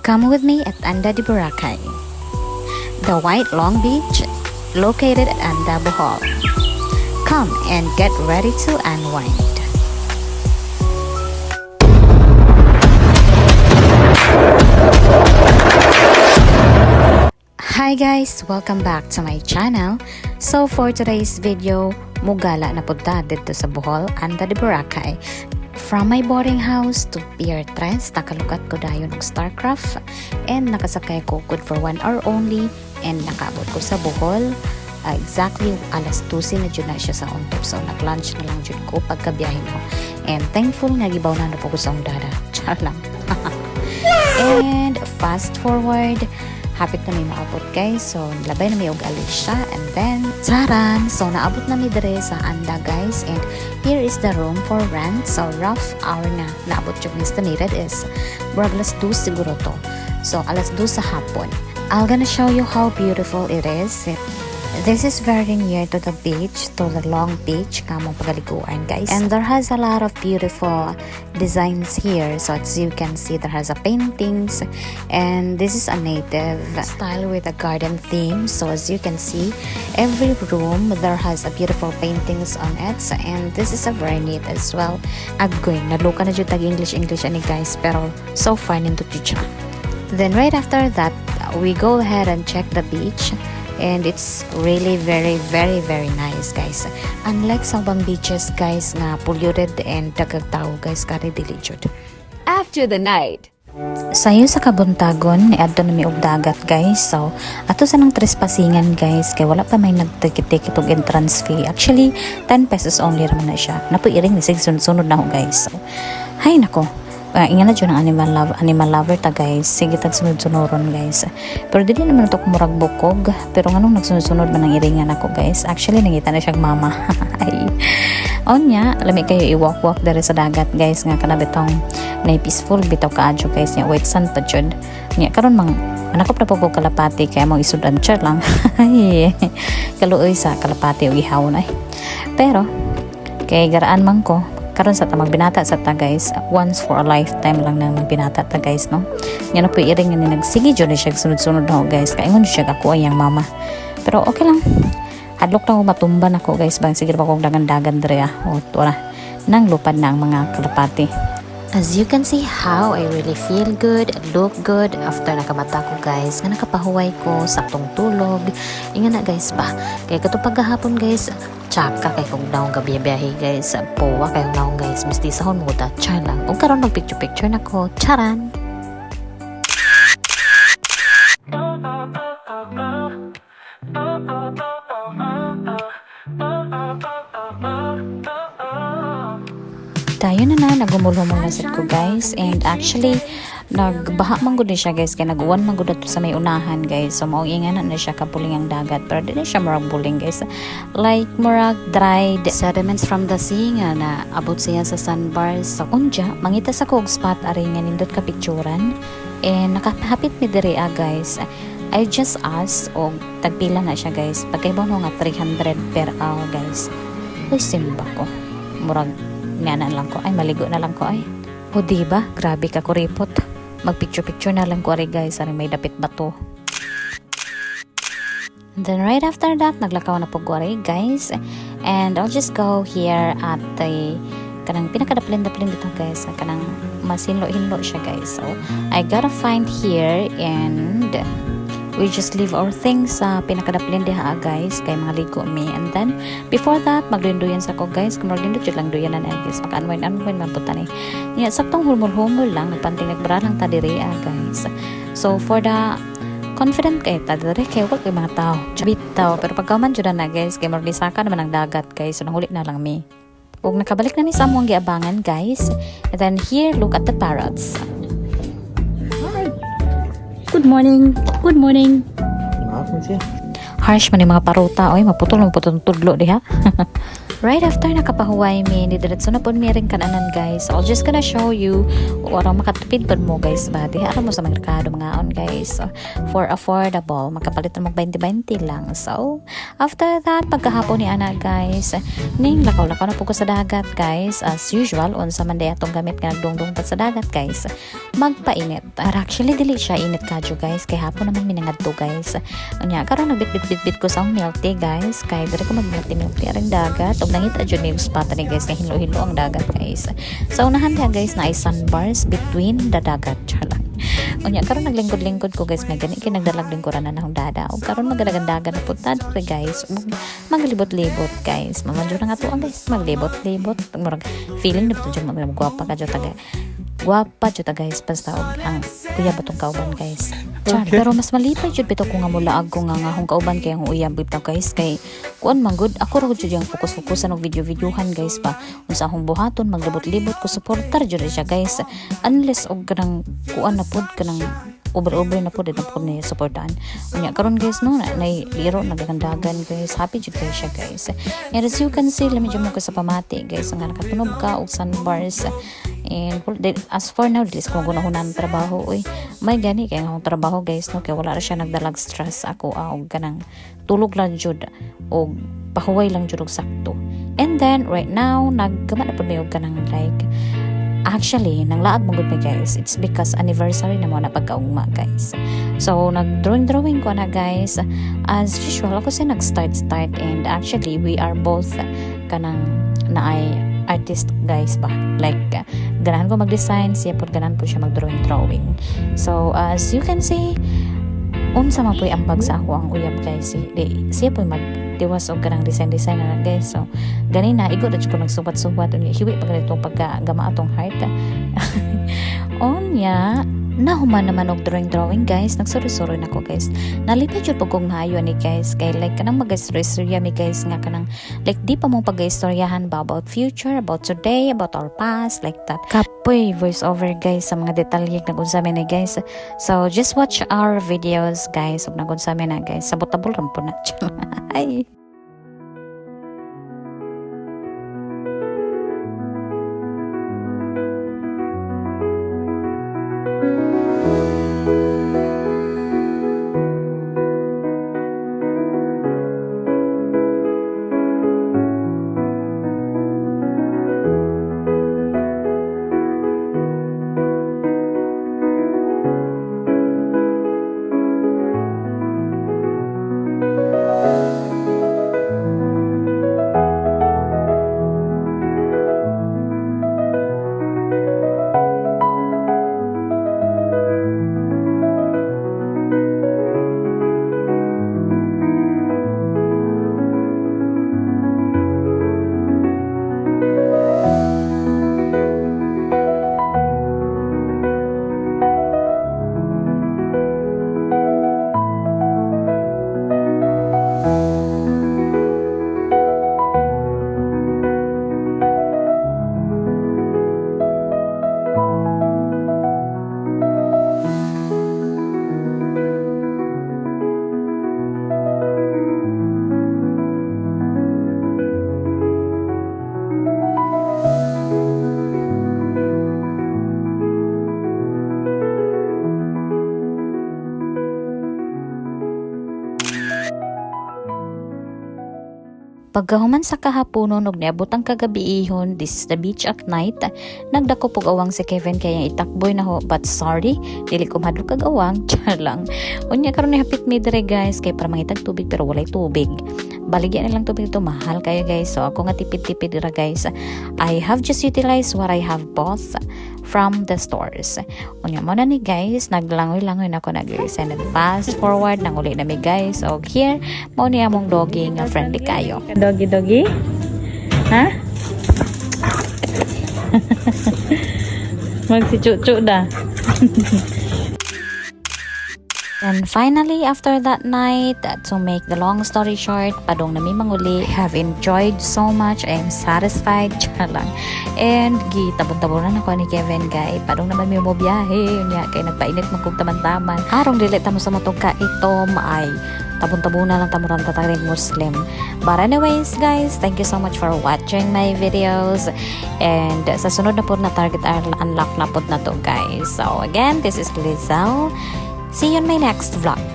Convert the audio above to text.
Come with me at Anda de Boracay, the white long beach located at Anda, Bohol. Come and get ready to unwind. Hi guys! Welcome back to my channel. So for today's video, mugala na punta dito sa Bohol, Anda de Boracay. From my boarding house to Pier 3, nakalukat ko dayon ng Starcraft and nakasakay ko good for 1 hour only and nakaabot ko sa Bohol. Exactly alas 12 na dyan na siya sa ontop. So nag-lunch na lang dyan ko pagkabiyahin ko. And thankful nga gibaw na po ko sa undada. Char lang. And fast forward, hapit na may maabot guys. So labay na may og alis siya. And then, charan! So naabot na may dire sa Anda guys. And here is the room for rent. So rough hour na naabot yung estimated is murag alas 2 siguro to. So alas 2 sa hapon. I'm gonna show you how beautiful it is. This is very near to the beach, to the long beach, kamong pagaliguan guys. And there has a lot of beautiful designs here. So as you can see, there has a paintings. And this is a native style with a garden theme. So as you can see, every room there has a beautiful paintings on it. And this is a very neat as well. Agoy, naluka na dyan tag-English ani guys. Pero so far nindot dyan. Then right after that, we go ahead and check the beach. And it's really very nice guys. Unlike sa bang beaches guys na polluted and daghang tao guys kare dili jud. After the night, Sayo sa kabuntagon adto na mi og dagat guys. So ato sa nang trespasingan guys kay wala pa may nagtikit-tikit og entrance fee. Actually 10 pesos only raman na siya. Napuiring ni sig sunod na ho guys. So hay nako. Ingan na dyan ang animal lover ta guys. Sige tag sunod-sunuron guys. Pero dili naman ito kumurag bukog. Pero nganong nagsunod-sunod man ang iringan ako guys. Actually nangita na siyang mama. Onya, lami kayo i-walk dere sa dagat guys. Nga kana bitong na peaceful bitaw kaadyo guys. Nya wait sun pa jud. Nya karon mang manakop na po kalapati kaya mo isudan char lang. Kaluoy sa kalapati o ihaw na. Pero kay garaan man ko karon sa ta magbinata sa ta guys, once for a lifetime lang nang magbinata ta guys no. Nya na po iring ni nagsige jud siya sunod-sunod no guys. Kay ingon siya ako ayang mama. Pero okay lang. Adlok na ko matumban ako guys bang sige pa kog dagan-dagan dire o wala nang lupad na ang mga kalapati. As you can see how I really feel good, look good after nakamata ko guys. Nga nakapahuway ko, saktong tulog. Inga na guys ba. Kaya kato paghahapon guys, tsaka kay kong naong gabi-biyahe guys. Powa kay kong naong guys. Mistisahon mo ta, char lang. O karon mag-picture-picture na ko, charan! Tayo na nagumulong na set ko guys. And actually nagbaha man gud siya guys kay naguwan man gud sa may unahan guys. So mao ingan na siya kapuling ang dagat pero dili siya murag buling guys. Like murag dried sediments from the sea nga na abot siya sa sandbars. So unja mangita sa kog spot ari nga nindot ka picturean. And nakahapit mi diri guys. I just asked og tagpila na siya guys. Pagkaibaw nga 300 per hour guys. Uy simba ko. Murag nganan lang ko ay maligo na lang ko ay o diba grabe ka kuripot magpicture na lang ko ari guys ari may dapit bato. And then right after that naglakaw na po ko ari guys and I'll just go here at the kanang pinakadaplin dito guys kanang masinlo-hinlo siya guys. So I gotta find here and we just leave our things sa pinakadaplin diha guys kay mga ligo mi. And then before that maglinduyan sa ko guys kung maglindot jud lang duyan na guys maka-unwind man punta ni nya saktong humul-humul lang nagpanting nagbara lang ta diri guys. So for the confident kay ta diri kay wala kay mga tao bitaw pero pagkaman jud na guys kay maglisaka naman ang dagat guys so nahuli na lang mi ug nakabalik na ni sa among giabangan guys. And then here look at the parrots. Good morning. Good morning. Harsh man yung mga paruta. Oy, maputol tudlo diha. Right after nakapahuway mi, didiretso na po mi rin kananan guys. So, I'll just gonna show you warang makatipid po mo guys ba. Diha mo sa merkado mga on guys. So, for affordable, makapalitan mo 20-20 lang. So, after that, pagkahapon ni ana guys, ning lakaw-lakaw na po ko sa dagat guys. As usual, unsa man day atong gamit nga nagdungdung pa sa dagat guys. Magpainit. Actually, dili siya init kadyo guys. Kay hapon naman minangadto guys. Unya, karon nagbit-bit ko sa milk tea guys. Kay dire ko mag-milk tea rin dagat. Og nangita jud ni spot ni guys kay hinlo-hinlo ang dagat guys. So unahan dia guys na ay sandbars between the dagat chala. Unya karon naglingkod-lingkod ko guys may gani kay nagdalag lingkuran na nahong dada. Og karon magadagan-dagan na putad pre guys. Maglibot-libot guys. Mamanjo na nga to guys. Maglibot-libot. Murag feeling dito jud magwapa ka jud taga. Guwapa jud guys basta og ang kuya batong kauban guys. Char, pero mas malipay jud bitaw ko nga mulaag ko nga hong kauban kay ang uyab bitaw guys kay kuan man good ako ra jud yung focus-focusan og video-videohan guys pa unsa akong buhaton maglibot-libot ko supportar jud siya guys unless og kanang kuan na pud kanang over na po dito po ni supportan. Unya karon guys no na liro nagagandagan guys. Happy jud kay siya guys. And as you can see lami jud mo ko sa pamati guys nga nakatunog ka og sandbars. And as for now this kung gunahunan trabaho oy may gani kay akong trabaho guys no kay wala ra siya nagdalag stress ako og kanang tulog lang jud og pahuway lang jud og sakto. And then right now nagkama na pud may og kanang like actually, nang laag mo good guys. It's because anniversary na mo na pagkaugma guys. So, nag-drawing ko na guys. As usual, ako siya nag-start and actually, we are both kanang naay artist guys ba. Like, ganahan ko mag-design, siya po ganahan po siya mag-drawing. So, as you can see, unsa man po'y ambag sa ako ang uyab guys. Siya po'y magdiwas o kanang design na guys. So, ganina, igo na ko nagsubat-subat. Hiwi pa ganito pagkagama atong heart. Onya, nahuman naman og drawing guys. Nagsuri-suri na ko guys. Nalipay jud pag kong maayo ni guys. Kay like kanang mag-istorya mi guys nga kanang like di pa mong pag-istoryahan ba about future, about today, about our past, like that. Kapoy voice over guys sa mga detalye nag-unsami na guys. So just watch our videos guys ug nag-unsami na guys. Sabot-tabol ram po na. Ay. Pagkahuman sa kahaponon og niabot ang kagabiihon, this is the beach at night. Nagdako pug awang si Kevin kaya itakboy na ho, but sorry, dili ko madlo kag awang, char lang. Unya karon ni hapit mi dire guys kay para mangitag tubig pero walay tubig. Baligyan nilang tubig ito, mahal kayo guys. So ako nga tipid-tipid dira guys. I have just utilized what I have bought from the stores. Unya mo na ni guys, naglangoy-langoy na ako nag-send and fast forward nang uli na mi guys. So here, mo ni among doggy nga friendly kayo. Doggy? Ha? Magsi-chuchu da. And finally, after that night, to make the long story short, padong nami manguli, have enjoyed so much, I am satisfied, lang. And gitabon-tabonan ako ni Kevin kay padong naman mi mo biyahe, unya kay nagpainit magkog taman-taman. Harong dili ta mo sa motog ka ito, maay tabon-tabuna lang tamuran tataring Muslim. But anyways guys, thank you so much for watching my videos, and sa sunod na po na target unlock na po na to guys. So again, this is LIEZEL. See you in my next vlog.